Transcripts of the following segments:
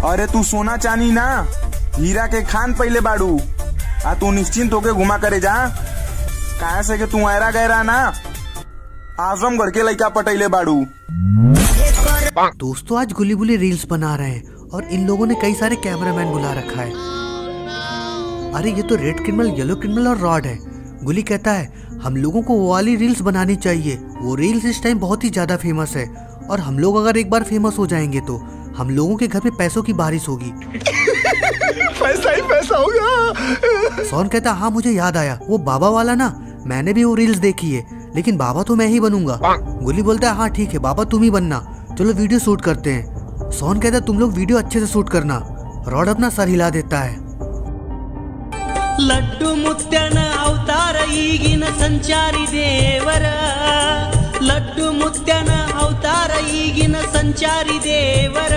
अरे तू सोना चानी ना हीरा के खान पहले बाड़ू आ तू निश्चिंत होके घुमा करे जा। कहा से कि तू ऐरा गहरा ना आजमगढ़ के लड़का पटैले बाड़ू। दोस्तों आज गुली बुली रील्स बना रहे हैं और इन लोगों ने कई सारे कैमरामैन बुला रखा है। अरे ये तो रेड क्रिमिनल, येलो क्रिमिनल और रॉड है। गुली कहता है हम लोगों को वो वाली रील्स बनानी चाहिए, वो रील्स इस टाइम बहुत ही ज्यादा फेमस है और हम लोग अगर एक बार फेमस हो जाएंगे तो हम लोगों के घर पे पैसों की बारिश होगी। पैसा ही पैसा होगा। सोन कहता हाँ मुझे याद आया, वो बाबा वाला ना, मैंने भी वो रील्स देखी है, लेकिन बाबा तो मैं ही बनूंगा। गुली बोलता है हाँ ठीक है बाबा तुम ही बनना, चलो वीडियो शूट करते हैं। सोन कहता है तुम लोग वीडियो अच्छे से शूट करना। रॉड अपना सर हिला देता है। लड्डू मुत्यान अवतार ಈಗಿನ ಸಂಚಾರಿ ದೇವರ लड्डू मुत्यान अवतार ಈಗಿನ ಸಂಚಾರಿ ದೇವರ।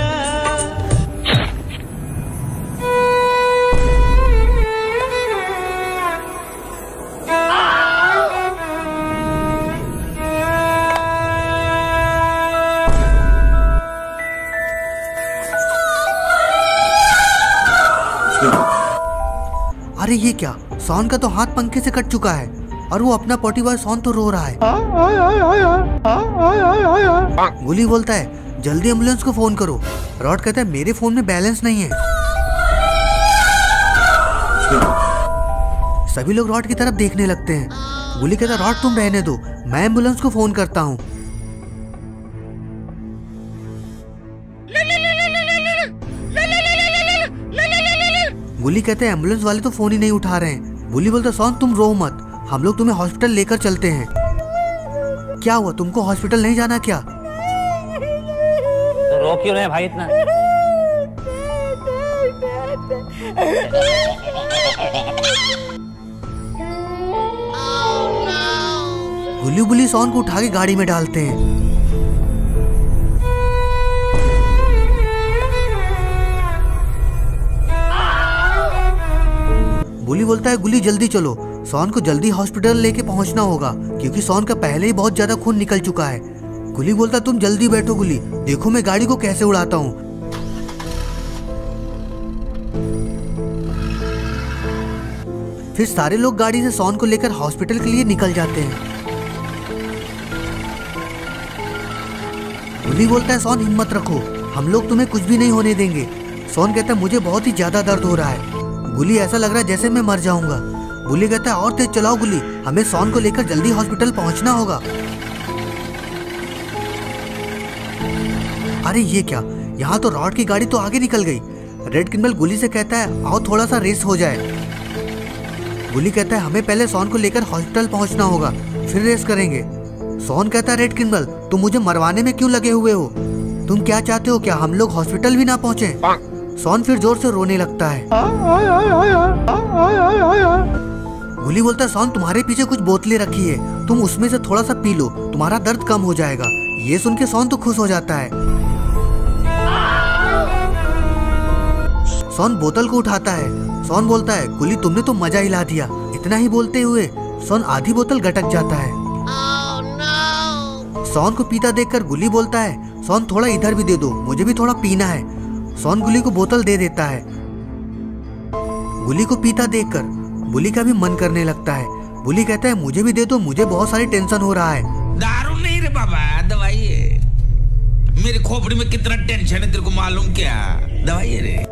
अरे ये क्या, सोन का तो हाथ पंखे से कट चुका है और वो अपना पोटी बॉय सोन तो रो रहा है। गुली बोलता है जल्दी एम्बुलेंस को फोन करो। रॉड कहता है मेरे फोन में बैलेंस नहीं है। सभी लोग रॉड की तरफ देखने लगते हैं। गुली कहता है रॉड तुम रहने दो, मैं एम्बुलेंस को फोन करता हूँ। गुली कहते हैं एम्बुलेंस वाले तो फोन ही नहीं उठा रहे हैं। गुली बोलता सोन तुम रो मत, हम लोग तुम्हें हॉस्पिटल लेकर चलते हैं। क्या हुआ, तुमको हॉस्पिटल नहीं जाना क्या? तो रो क्यों रहे भाई इतना? गुली बुली सोन को उठा के गाड़ी में डालते हैं। गुली बोलता है गुली जल्दी चलो, सोन को जल्दी हॉस्पिटल लेके पहुंचना होगा क्योंकि सोन का पहले ही बहुत ज्यादा खून निकल चुका है। गुली बोलता तुम जल्दी बैठो गुली, देखो मैं गाड़ी को कैसे उड़ाता हूँ। फिर सारे लोग गाड़ी से सोन को लेकर हॉस्पिटल के लिए निकल जाते हैं। गुली बोलता है सोन हिम्मत रखो, हम लोग तुम्हें कुछ भी नहीं होने देंगे। सोन कहता है मुझे बहुत ही ज्यादा दर्द हो रहा है। गुली ऐसा लग रहा है जैसे मैं मर जाऊंगा। गुली कहता है और तेज चलाओ गुली, हमें सोन को लेकर जल्दी हॉस्पिटल पहुंचना होगा। अरे ये क्या, यहाँ तो रॉड की गाड़ी तो आगे निकल गई। रेड क्रिमिनल गुली से कहता है आओ थोड़ा सा रेस हो जाए। गुली कहता है हमें पहले सोन को लेकर हॉस्पिटल पहुंचना होगा, फिर रेस करेंगे। सोन कहता है रेड क्रिमिनल तुम मुझे मरवाने में क्यों लगे हुए हो, तुम क्या चाहते हो, क्या हम लोग हॉस्पिटल भी ना पहुंचे? सोन फिर जोर से रोने लगता है। गुली बोलता है सोन तुम्हारे पीछे कुछ बोतलें रखी है, तुम उसमें से थोड़ा सा पी लो, तुम्हारा दर्द कम हो जाएगा। ये सुन के सोन तो खुश हो जाता है। सोन बोतल को उठाता है। सोन बोलता है गुली तुमने तो मजा हिला दिया। इतना ही बोलते हुए सोन आधी बोतल गटक जाता है। सोन को पीता देखकर गुली बोलता है सोन थोड़ा इधर भी दे दो, मुझे भी थोड़ा पीना है। सोन गुली को बोतल दे देता है। गुली को पीता देखकर गुली का भी मन करने लगता है। गुली कहता है मुझे भी दे दो, मुझे बहुत सारी टेंशन हो रहा है। दारू नहीं रे बाबा, दवाई है। मेरी खोपड़ी में कितना टेंशन है तेरे को मालूम क्या? दवाई है रे।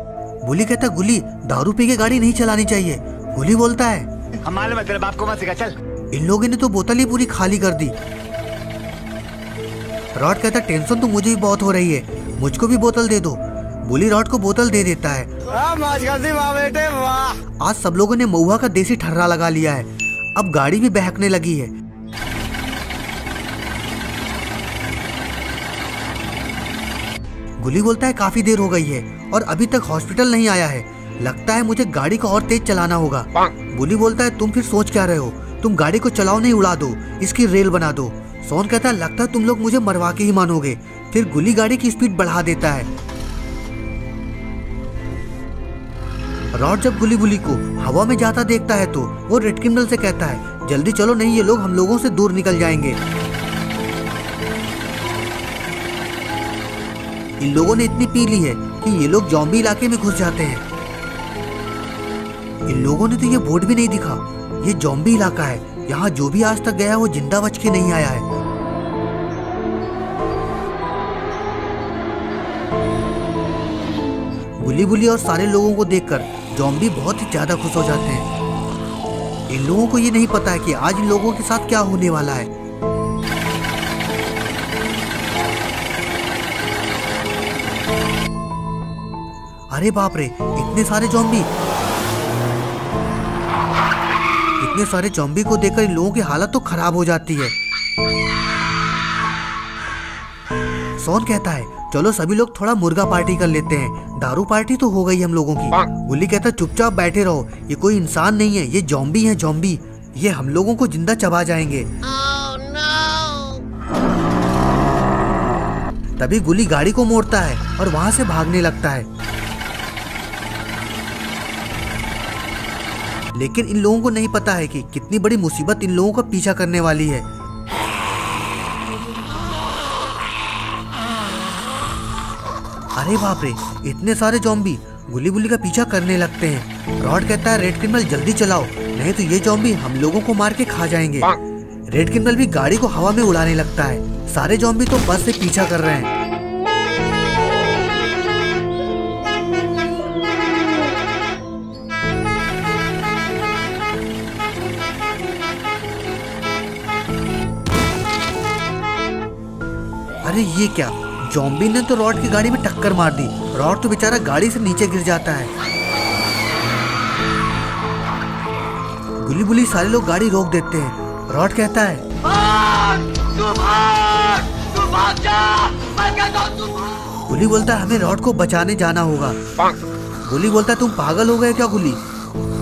गुली कहता है गुली दारू पी के गाड़ी नहीं चलानी चाहिए। गुली बोलता है हम मालूम है तेरे बाप को मत सिखा, चल। इन लोगों ने तो बोतल ही पूरी खाली कर दी। रॉड कहता है टेंशन तो मुझे भी बहुत हो रही है, मुझको भी बोतल दे दो। गुली रॉड को बोतल दे देता है। बेटे वाह। आज सब लोगों ने महुआ का देसी ठर्रा लगा लिया है, अब गाड़ी भी बहकने लगी है। गुली बोलता है काफी देर हो गई है और अभी तक हॉस्पिटल नहीं आया है, लगता है मुझे गाड़ी को और तेज चलाना होगा। गुली बोलता है तुम फिर सोच क्या रहे हो, तुम गाड़ी को चलाओ नहीं उड़ा दो, इसकी रेल बना दो। सोन कहता है लगता है तुम लोग मुझे मरवा के ही मानोगे। फिर गुली गाड़ी की स्पीड बढ़ा देता है। रॉड जब गुली बुली को हवा में जाता देखता है तो वो रेड क्रिमिनल से कहता है जल्दी चलो नहीं ये लोग हम लोगों से दूर निकल जाएंगे। इन लोगों ने इतनी पी ली है कि ये लोग ज़ॉम्बी इलाके में घुस जाते हैं। इन लोगों ने तो ये बोर्ड भी नहीं दिखा, ये ज़ॉम्बी इलाका है, यहाँ जो भी आज तक गया वो जिंदा बच के नहीं आया है। गुली बुली और सारे लोगों को देखकर ज़ॉम्बी बहुत ही ज्यादा खुश हो जाते हैं। इन लोगों को ये नहीं पता है कि आज इन लोगों के साथ क्या होने वाला है। अरे बाप रे, इतने सारे ज़ॉम्बी! इतने सारे ज़ॉम्बी को देखकर इन लोगों की हालत तो खराब हो जाती है। सॉन कहता है चलो सभी लोग थोड़ा मुर्गा पार्टी कर लेते हैं, दारू पार्टी तो हो गई हम लोगों की। गुल्ली कहता है चुपचाप बैठे रहो, ये कोई इंसान नहीं है, ये ज़ॉम्बी हैं ज़ॉम्बी, ये हम लोगों को जिंदा चबा जाएंगे। तभी गुल्ली गाड़ी को मोड़ता है और वहां से भागने लगता है। लेकिन इन लोगों को नहीं पता है कि कितनी बड़ी मुसीबत इन लोगों का पीछा करने वाली है। अरे बाप रे, इतने सारे ज़ॉम्बी गुल्ली बुल्ली का पीछा करने लगते हैं। रॉड कहता है रेड क्रिमिनल जल्दी चलाओ, नहीं तो ये ज़ॉम्बी हम लोगों को मार के खा जाएंगे। रेड क्रिमिनल भी गाड़ी को हवा में उड़ाने लगता है। सारे ज़ॉम्बी तो बस से पीछा कर रहे हैं। अरे ये क्या, ज़ॉम्बी ने तो रॉड की गाड़ी में टक्कर मार दी। रॉड तो बेचारा गाड़ी से नीचे गिर जाता है। गुली बुली सारे लोग गाड़ी रोक देते हैं। रॉड कहता है गुली बोलता है हमें रॉड को बचाने जाना होगा। गुली बोलता है तुम पागल हो गए क्या गुली,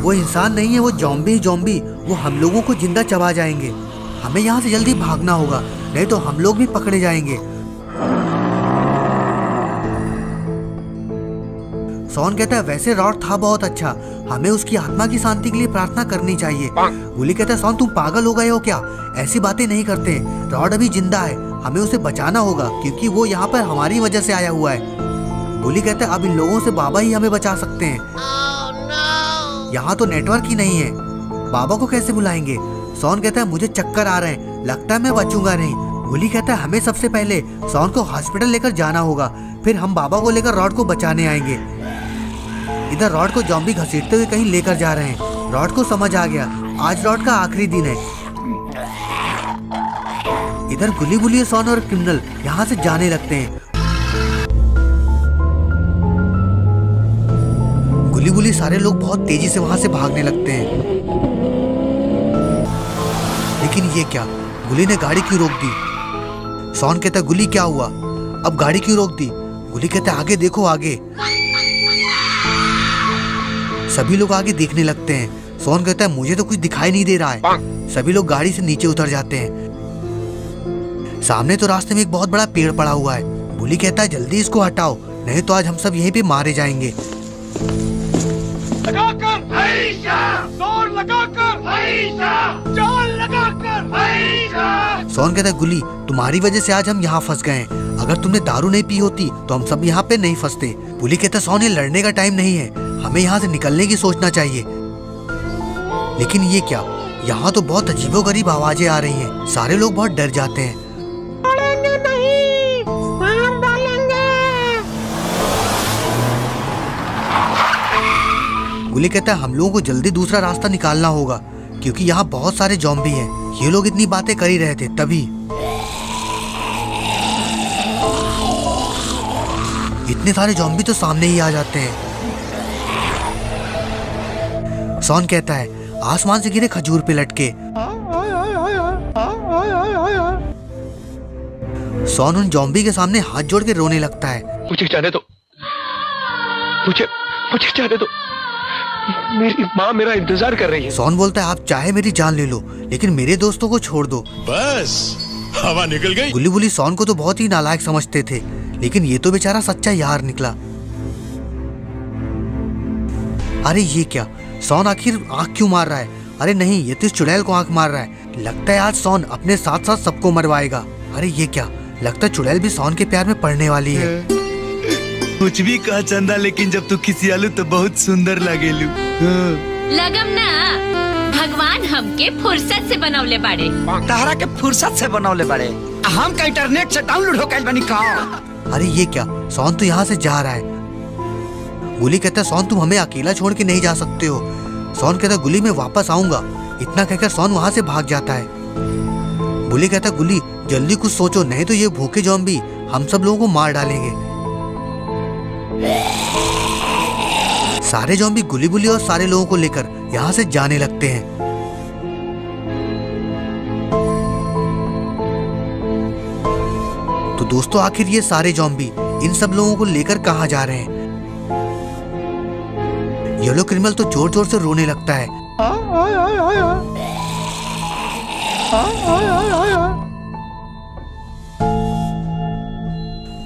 वो इंसान नहीं है, वो ज़ॉम्बी ज़ॉम्बी, वो हम लोगों को जिंदा चबा जाएंगे। हमें यहाँ से जल्दी भागना होगा, नहीं तो हम लोग भी पकड़े जाएंगे। सॉन कहता है वैसे रॉड था बहुत अच्छा, हमें उसकी आत्मा की शांति के लिए प्रार्थना करनी चाहिए। गुली कहता है सॉन तुम पागल हो गए हो क्या, ऐसी बातें नहीं करते। रॉड अभी जिंदा है, हमें उसे बचाना होगा क्योंकि वो यहाँ पर हमारी वजह से आया हुआ है। गुली कहता है अब इन लोगों से बाबा ही हमें बचा सकते हैं। यहाँ तो नेटवर्क ही नहीं है, बाबा को कैसे बुलाएंगे। सॉन कहता है मुझे चक्कर आ रहे हैं, लगता है मैं बचूंगा नहीं। गुली कहता है हमें सबसे पहले सॉन को हॉस्पिटल लेकर जाना होगा, फिर हम बाबा को लेकर रॉड को बचाने आएंगे। इधर रॉड को ज़ॉम्बी घसीटते हुए कहीं लेकर जा रहे हैं। रॉड को समझ आ गया आज रॉड का आखिरी दिन है। इधर गुली बुली, सॉन और क्रिमिनल यहाँ से जाने लगते हैं। गुली बुली सारे लोग बहुत तेजी से वहां से भागने लगते हैं। लेकिन ये क्या, गुली ने गाड़ी क्यों रोक दी। सॉन कहता है गुली क्या हुआ, अब गाड़ी क्यों रोक दी। गुली कहता है आगे देखो आगे। सभी लोग आगे देखने लगते हैं। सॉन कहता है मुझे तो कुछ दिखाई नहीं दे रहा है। सभी लोग गाड़ी से नीचे उतर जाते हैं। सामने तो रास्ते में एक बहुत बड़ा पेड़ पड़ा हुआ है। गुली कहता है जल्दी इसको हटाओ, नहीं तो आज हम सब यहीं पे मारे जाएंगे। सॉन कहता है गुली तुम्हारी वजह से आज हम यहाँ फंस गए हैं, अगर तुमने दारू नहीं पी होती तो हम सब यहाँ पे नहीं फंसते। गुली कहता है सॉन ये लड़ने का टाइम नहीं है, हमें यहाँ से निकलने की सोचना चाहिए। लेकिन ये क्या, यहाँ तो बहुत अजीबोगरीब आवाजें आ रही हैं। सारे लोग बहुत डर जाते हैं। गुली कहता है हम लोगों को जल्दी दूसरा रास्ता निकालना होगा क्योंकि यहाँ बहुत सारे ज़ॉम्बी हैं। ये लोग इतनी बातें कर ही रहे थे तभी इतने सारे ज़ॉम्बी तो सामने ही आ जाते हैं। सॉन कहता है आसमान से गिरे खजूर पे लटके। सॉन उन ज़ॉम्बी के सामने हाथ जोड़ के रोने लगता है। मुझे जाने दो, मुझे जाने दो, मेरी माँ मेरा इंतजार कर रही है। सॉन बोलता है आप चाहे मेरी जान ले लो लेकिन मेरे दोस्तों को छोड़ दो। बस हवा निकल गई। गुली बुली सॉन को तो बहुत ही नालायक समझते थे, लेकिन ये तो बेचारा सच्चा यार निकला। अरे ये क्या, सॉन आखिर आंख क्यों मार रहा है। अरे नहीं, ये तो इस चुड़ैल को आंख मार रहा है। लगता है आज सॉन अपने साथ साथ सबको मरवाएगा। अरे ये क्या, लगता है चुड़ैल भी सॉन के प्यार में पड़ने वाली है। कुछ भी कह चंदा, लेकिन जब तू खिसियालू तो बहुत सुंदर लागेलू। लगम ना, भगवान हमके फुर्सत से बनौले बाड़े। तारा के फुर्सत से बनौले बाड़े, हम का इंटरनेट से डाउनलोड होकर बनी का। अरे ये क्या, सोन तो यहाँ से जा रहा है। गुली कहता है सोन तुम हमें अकेला छोड़ के नहीं जा सकते हो। सोन कहता है गुली मैं वापस आऊंगा। इतना कहकर सोन वहाँ से भाग जाता है। गुली कहता है गुली जल्दी कुछ सोचो, नहीं तो ये भूखे ज़ॉम्बी हम सब लोगों को मार डालेंगे। सारे ज़ॉम्बी गुली बुली और सारे लोगों को लेकर यहाँ से जाने लगते हैं। तो दोस्तों आखिर ये सारे ज़ॉम्बी इन सब लोगों को लेकर कहाँ जा रहे हैं? येलो क्रिमिनल तो जोर जोर से रोने लगता है।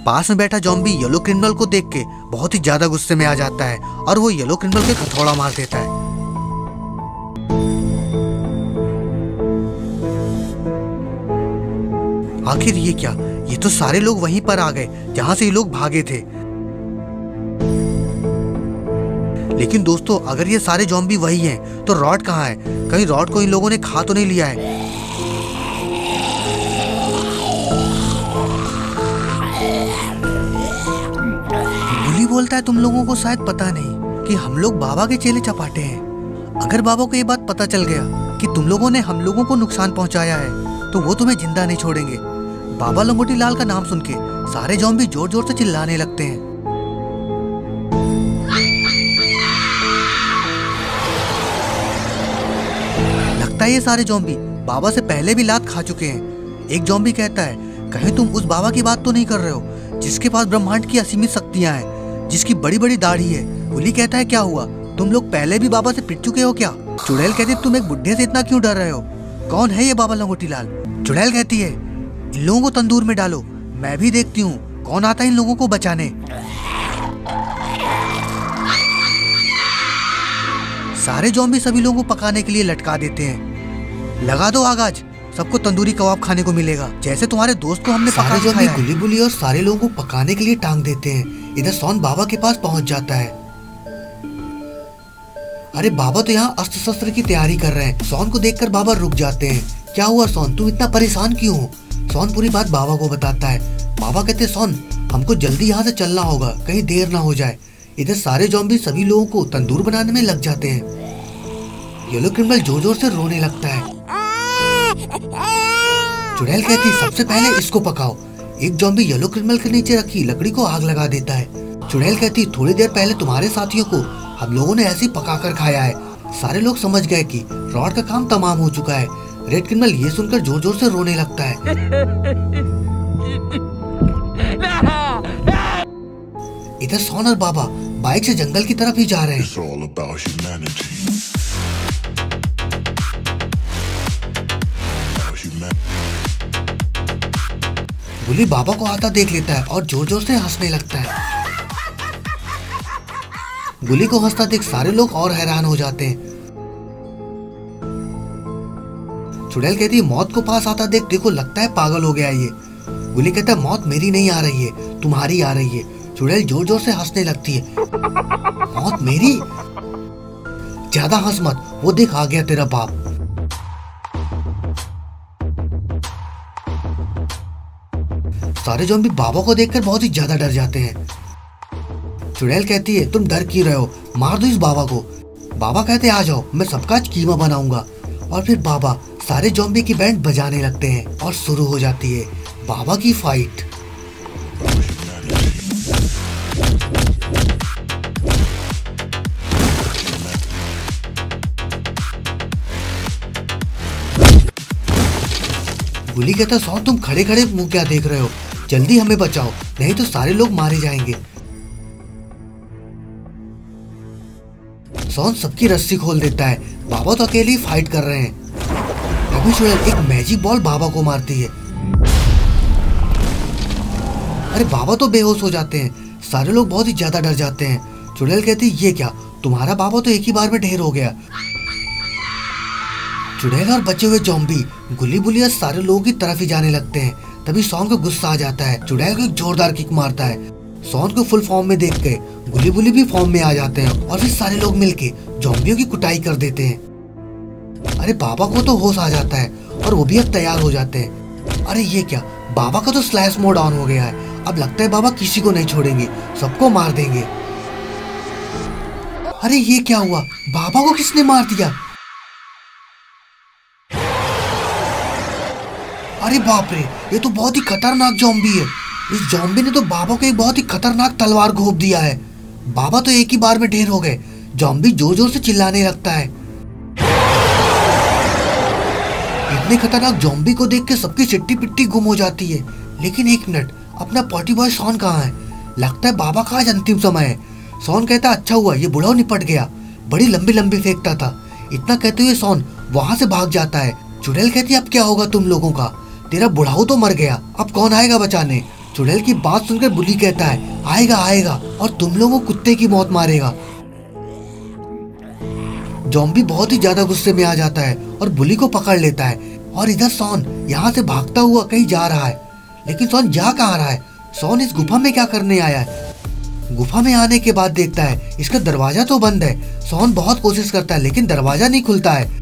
पास में बैठा ज़ॉम्बी येलो क्रिमिनल को देख के बहुत ही ज्यादा गुस्से में आ जाता है और वो येलो क्रिमिनल के हथौड़ा मार देता है। आखिर ये क्या, ये तो सारे लोग वहीं पर आ गए जहां से ये लोग भागे थे। लेकिन दोस्तों अगर ये सारे ज़ॉम्बी वही हैं तो रॉड कहाँ है? कहीं रॉड को इन लोगों ने खा तो नहीं लिया है? गुली बोलता है तुम लोगों को शायद पता नहीं कि हम लोग बाबा के चेले चपाटे हैं। अगर बाबा को ये बात पता चल गया कि तुम लोगों ने हम लोगों को नुकसान पहुंचाया है तो वो तुम्हें जिंदा नहीं छोड़ेंगे। बाबा लंगोटी लाल का नाम सुन के सारे ज़ॉम्बी जोर जोर से चिल्लाने लगते हैं। लगता है ये सारे ज़ॉम्बी बाबा से पहले भी लात खा चुके हैं। एक ज़ॉम्बी कहता है कहीं तुम उस बाबा की बात तो नहीं कर रहे हो जिसके पास ब्रह्मांड की असीमित शक्तियां हैं, जिसकी बड़ी बड़ी दाढ़ी है। गुली कहता है क्या हुआ, तुम लोग पहले भी बाबा से पिट चुके हो क्या? चुड़ैल कहती है तुम एक बुढ़े से इतना क्यों डर रहे हो? कौन है ये बाबा लंगोटी लाल? चुड़ैल कहती है इन लोगों को तंदूर में डालो, मैं भी देखती हूँ कौन आता है इन लोगों को बचाने। सारे ज़ॉम्बी सभी लोगों को पकाने के लिए लटका देते हैं। लगा दो आग, आज सबको तंदूरी कबाब खाने को मिलेगा जैसे तुम्हारे दोस्त को हमने पका के खाया है। गुली बुली और सारे लोगों को पकाने के लिए टांग देते हैं। इधर सोन बाबा के पास पहुंच जाता है। अरे बाबा तो यहाँ अस्त्र शस्त्र की तैयारी कर रहे हैं। सोन को देखकर बाबा रुक जाते हैं। क्या हुआ सोन, तुम इतना परेशान क्यों हो? सोन पूरी बात बाबा को बताता है। बाबा कहते सोन हमको जल्दी यहाँ से चलना होगा, कहीं देर ना हो जाए। इधर सारे ज़ॉम्बी सभी लोगों को तंदूर बनाने में लग जाते हैं। येलो क्रिमिनल जोर जोर से रोने लगता है। चुड़ैल कहती सबसे पहले इसको पकाओ। एक ज़ॉम्बी येलो क्रिमिनल के नीचे रखी लकड़ी को आग लगा देता है। चुड़ैल कहती थोड़ी देर पहले तुम्हारे साथियों को हम लोगों ने ऐसे ही पकाकर खाया है। सारे लोग समझ गए कि रॉड का काम तमाम हो चुका है। रेड क्रिमिनल ये सुनकर जोर जोर से रोने लगता है। इधर सोन और बाबा बाइक से जंगल की तरफ ही जा रहे हैं। गुली बाबा को आता देख लेता है और जोर जोर से हंसने लगता है। गुली को हंसता देख सारे लोग और हैरान हो जाते हैं। चुड़ैल कहती है मौत को पास आता देख देखो लगता है पागल हो गया ये। गुली कहता है मौत मेरी नहीं आ रही है, तुम्हारी आ रही है। चुड़ैल जोर जोर से हंसने लगती है। मौत मेरी? ज्यादा हंस मत, वो देख आ गया तेरा बाप। सारे ज़ॉम्बी बाबा को देखकर बहुत ही ज्यादा डर जाते हैं। चुड़ैल कहती है तुम डर क्यों रहे हो, मार दो इस बाबा को। बाबा कहते आ जाओ मैं सबका आज कीमा बनाऊंगा। और फिर बाबा सारे ज़ॉम्बी की बैंड बजाने लगते हैं और शुरू हो जाती है बाबा की फाइट। गुली कहता सोन तुम खड़े खड़े मुंह क्या देख रहे हो, जल्दी हमें बचाओ नहीं तो सारे लोग मारे जाएंगे। सोन सबकी रस्सी खोल देता है। बाबा तो अकेले ही फाइट कर रहे हैं। अभी चुड़ैल एक मैजिक बॉल बाबा को मारती है। अरे बाबा तो बेहोश हो जाते हैं। सारे लोग बहुत ही ज्यादा डर जाते हैं। चुड़ैल कहती है ये क्या, तुम्हारा बाबा तो एक ही बार में ढेर हो गया। चुड़ैल और बचे हुए ज़ॉम्बी गुली बुली सारे लोगों की तरफ ही जाने लगते हैं। तभी सोन को गुस्सा आ जाता है। चुड़ैल को एक जोरदार किक मारता है। सॉन को फुल फॉर्म में देख के गुली बुली भी फॉर्म में आ जाते हैं और फिर सारे लोग मिलके ज़ॉम्बियों की कुटाई कर देते हैं। अरे बाबा को तो होश आ जाता है और वो भी अब तैयार हो जाते हैं। अरे ये क्या, बाबा का तो स्लैश मोड ऑन हो गया है। अब लगता है बाबा किसी को नहीं छोड़ेंगे, सबको मार देंगे। अरे ये क्या हुआ, बाबा को किसने मार दिया? अरे बाप रे, ये तो बहुत ही खतरनाक ज़ॉम्बी है। इस ज़ॉम्बी ने तो बाबा को एक बहुत ही खतरनाक तलवार घोंप दिया है। बाबा तो एक ही बार में ढेर हो गए। ज़ॉम्बी जोर जोर से चिल्लाने लगता है। इतने खतरनाक ज़ॉम्बी को देख के सबकी चिट्टी पिट्टी गुम हो जाती है। लेकिन एक मिनट, अपना पॉटी बॉय सॉन कहाँ है? लगता है बाबा का आज अंतिम समय है। सॉन कहता अच्छा हुआ ये बुढ़ाऊ निपट गया, बड़ी लंबी लंबी फेंकता था। इतना कहते हुए सॉन वहां से भाग जाता है। चुड़ैल कहती अब क्या होगा तुम लोगों का, तेरा बुढ़ाऊ तो मर गया, अब कौन आएगा बचाने? चुड़ैल की बात सुनकर बुली कहता है आएगा आएगा और तुम लोगों को कुत्ते की मौत मारेगा। ज़ॉम्बी बहुत ही ज्यादा गुस्से में आ जाता है और बुली को पकड़ लेता है। और इधर सॉन यहाँ से भागता हुआ कहीं जा रहा है। लेकिन सॉन जा कहाँ रहा है? सॉन इस गुफा में क्या करने आया है? गुफा में आने के बाद देखता है इसका दरवाजा तो बंद है। सॉन बहुत कोशिश करता है लेकिन दरवाजा नहीं खुलता है।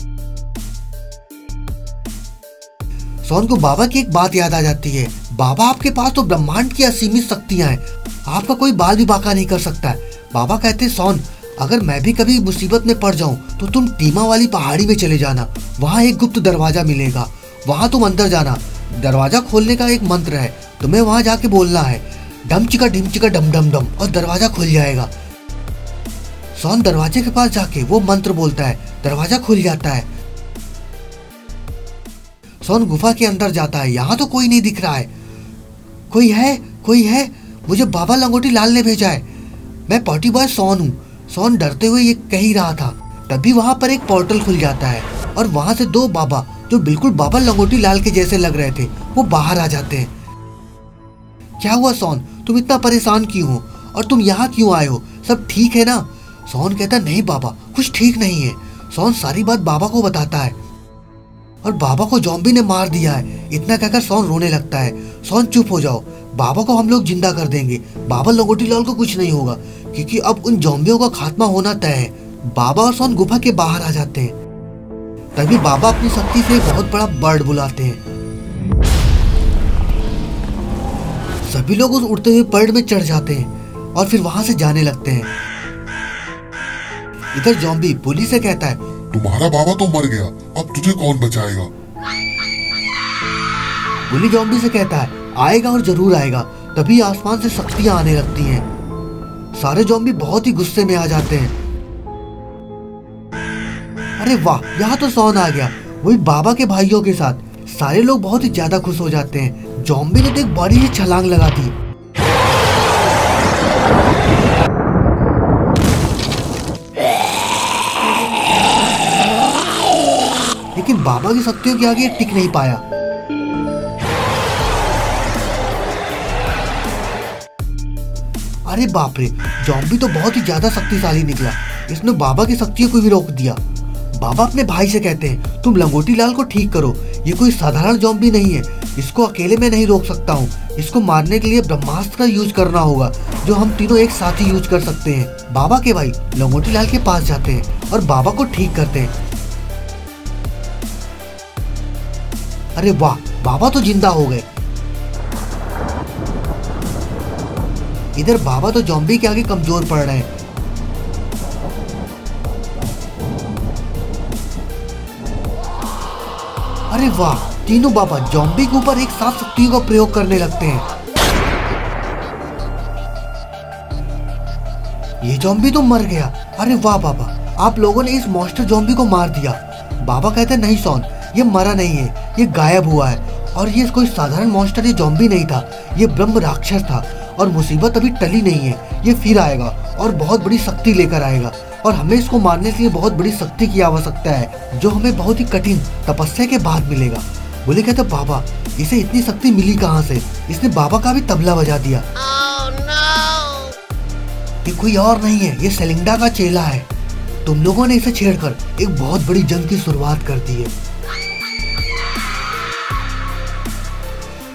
सॉन को बाबा की एक बात याद आ जाती है। बाबा आपके पास तो ब्रह्मांड की असीमित शक्तियां हैं, आपका कोई बाल भी बांका नहीं कर सकता है। बाबा कहते सॉन अगर मैं भी कभी मुसीबत में पड़ जाऊं तो तुम टीमा वाली पहाड़ी में चले जाना, वहाँ एक गुप्त दरवाजा मिलेगा, वहाँ तुम अंदर जाना। दरवाजा खोलने का एक मंत्र है, तुम्हें वहाँ जाके बोलना है डम चिका डम डम डम और दरवाजा खुल जाएगा। सॉन दरवाजे के पास जाके वो मंत्र बोलता है, दरवाजा खुल जाता है। सॉन गुफा के अंदर जाता है। यहाँ तो कोई नहीं दिख रहा है। कोई है, मुझे बाबा लंगोटी लाल ने भेजा है, मैं पॉटी बॉय सॉन हूँ। सॉन डरते हुए ये कह ही रहा था, तभी वहाँ पर एक पोर्टल खुल जाता है और वहाँ से दो बाबा जो बिल्कुल बाबा लंगोटी लाल के जैसे लग रहे थे वो बाहर आ जाते हैं। क्या हुआ सॉन, तुम इतना परेशान क्यों हो और तुम यहाँ क्यों आए हो, सब ठीक है ना? सॉन कहता नहीं बाबा कुछ ठीक नहीं है। सॉन सारी बात बाबा को बताता है और बाबा को ज़ॉम्बी ने मार दिया है। इतना कहकर सॉन रोने लगता है। सॉन चुप हो जाओ, बाबा को हम लोग जिंदा कर देंगे, बाबा लंगोटी लाल को कुछ नहीं होगा, क्योंकि अब उन ज़ॉम्बियों का खात्मा होना तय है। बाबा और सॉन गुफा के बाहर आ जाते हैं। तभी बाबा अपनी शक्ति से बहुत बड़ा बर्ड बुलाते हैं। सभी लोग उस उड़ते हुए बर्ड में चढ़ जाते हैं और फिर वहां से जाने लगते हैं। इधर ज़ॉम्बी पुलिस से कहता है तुम्हारा बाबा तो मर गया, अब तुझे कौन बचाएगा? बुली ज़ॉम्बी से कहता है आएगा और जरूर आएगा। तभी आसमान से शक्तियां आने लगती हैं। सारे ज़ॉम्बी बहुत ही गुस्से में आ जाते हैं। अरे वाह, यहाँ तो सॉन आ गया, वही बाबा के भाइयों के साथ। सारे लोग बहुत ही ज्यादा खुश हो जाते हैं। ज़ॉम्बी ने तो एक बड़ी ही छलांग लगा दी। लेकिन बाबा की शक्तियों के आगे टिक नहीं पाया। अरे बाप रे, ज़ॉम्बी तो बहुत ही ज्यादा शक्तिशाली निकला। इसने बाबा की शक्तियों को भी रोक दिया। बाबा अपने भाई से कहते हैं तुम लंगोटी लाल को ठीक करो, ये कोई साधारण ज़ॉम्बी नहीं है, इसको अकेले मैं नहीं रोक सकता हूँ। इसको मारने के लिए ब्रह्मास्त्र का यूज करना होगा, जो हम तीनों एक साथ ही यूज कर सकते हैं। बाबा के भाई लंगोटी लाल के पास जाते हैं और बाबा को ठीक करते हैं। अरे वाह, बाबा तो जिंदा हो गए। इधर बाबा तो ज़ॉम्बी के आगे कमजोर पड़ रहे हैं। अरे वाह, तीनों बाबा ज़ॉम्बी के ऊपर एक साथ शक्तियों का प्रयोग करने लगते हैं। ये ज़ॉम्बी तो मर गया। अरे वाह बाबा, आप लोगों ने इस मॉन्स्टर ज़ॉम्बी को मार दिया। बाबा कहते नहीं सॉन, ये मरा नहीं है, ये गायब हुआ है और ये कोई साधारण मॉन्स्टर ये ज़ॉम्बी नहीं था, ये ब्रह्म राक्षस था और मुसीबत अभी टली नहीं है। ये फिर आएगा और बहुत बड़ी शक्ति लेकर आएगा और हमें इसको मारने के लिए बहुत बड़ी शक्ति की आवश्यकता है, जो हमें बहुत ही कठिन तपस्या के बाद मिलेगा। बोले कहते बाबा इसे इतनी शक्ति मिली कहाँ से? इसने बाबा का भी तबला बजा दिया। ये कोई और नहीं है, ये सेलिंडा का चेला है। तुम लोगों ने इसे छेड़कर एक बहुत बड़ी जंग की शुरुआत कर दी है।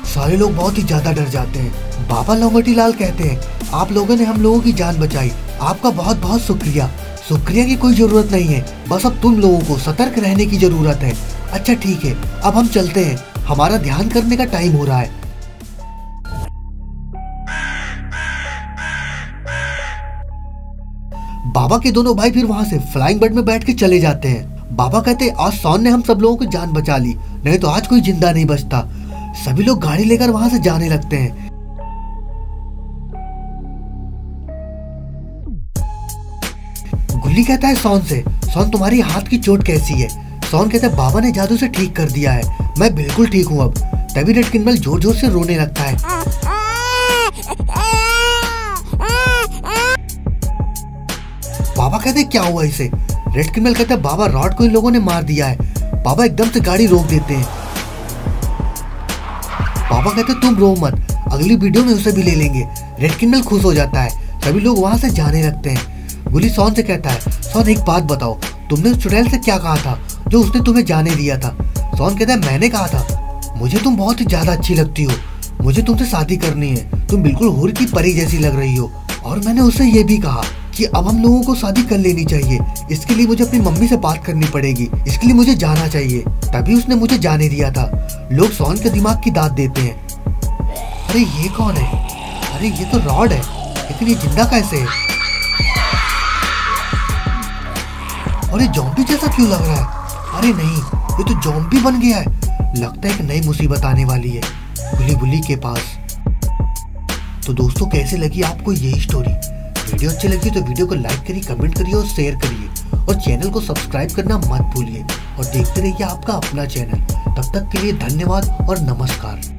सारे लोग बहुत ही ज्यादा डर जाते हैं। बाबा लंगोटी लाल कहते हैं आप लोगों ने हम लोगों की जान बचाई। आपका बहुत बहुत शुक्रिया। शुक्रिया की कोई जरूरत नहीं है, बस अब तुम लोगों को सतर्क रहने की जरूरत है। अच्छा ठीक है, अब हम चलते हैं, हमारा ध्यान करने का टाइम हो रहा है। बाबा के दोनों भाई फिर वहाँ से फ्लाइंग बर्ड में बैठ के चले जाते हैं। बाबा कहते आज सॉन ने हम सब लोगों की जान बचा ली, नहीं तो आज कोई जिंदा नहीं बचता। सभी लोग गाड़ी लेकर वहाँ से जाने लगते हैं। गुल्ली कहता है सॉन से, सॉन तुम्हारी हाथ की चोट कैसी है? सॉन कहता है बाबा ने जादू से ठीक कर दिया है, मैं बिल्कुल ठीक हूँ अब। तभी रेड किनबेल जोर जोर से रोने लगता है। बाबा कहते क्या हुआ इसे? रेड किनबेल कहता है बाबा रॉड को इन लोगों ने मार दिया है। बाबा एकदम से गाड़ी रोक देते हैं। बाबा कहते तुम रो मत, अगली वीडियो में उसे भी ले लेंगे। रेड किनबेल खुश हो जाता है, सभी लोग वहाँ से जाने लगते हैं। गुली सॉन से कहता है सॉन एक बात बताओ, तुमने उस चुड़ैल से क्या कहा था जो उसने तुम्हें जाने दिया था? सॉन कहता है मैंने कहा था मुझे तुम बहुत ही ज्यादा अच्छी लगती हो, मुझे तुमसे शादी करनी है, तुम बिल्कुल हूर की परी जैसी लग रही हो। और मैंने उससे ये भी कहा कि अब हम लोगों को शादी कर लेनी चाहिए, इसके लिए मुझे अपनी मम्मी से बात करनी पड़ेगी, इसके लिए मुझे जाना चाहिए। तभी उसने मुझे जाने दिया था। लोग सॉन के दिमाग की दाद देते हैं। अरे ये कौन है? अरे ये तो रॉड है, लेकिन ये जिंदा कैसे है? अरे ज़ॉम्बी जैसा क्यों लग रहा है? अरे नहीं, ये तो ज़ॉम्बी बन गया है। लगता है एक नई मुसीबत आने वाली है गुली बुली के पास। तो दोस्तों कैसे लगी आपको ये स्टोरी? वीडियो अच्छी लगी तो वीडियो को लाइक करिए, कमेंट करिए और शेयर करिए, और चैनल को सब्सक्राइब करना मत भूलिए। और देखते रहिए आपका अपना चैनल। तब तक के लिए धन्यवाद और नमस्कार।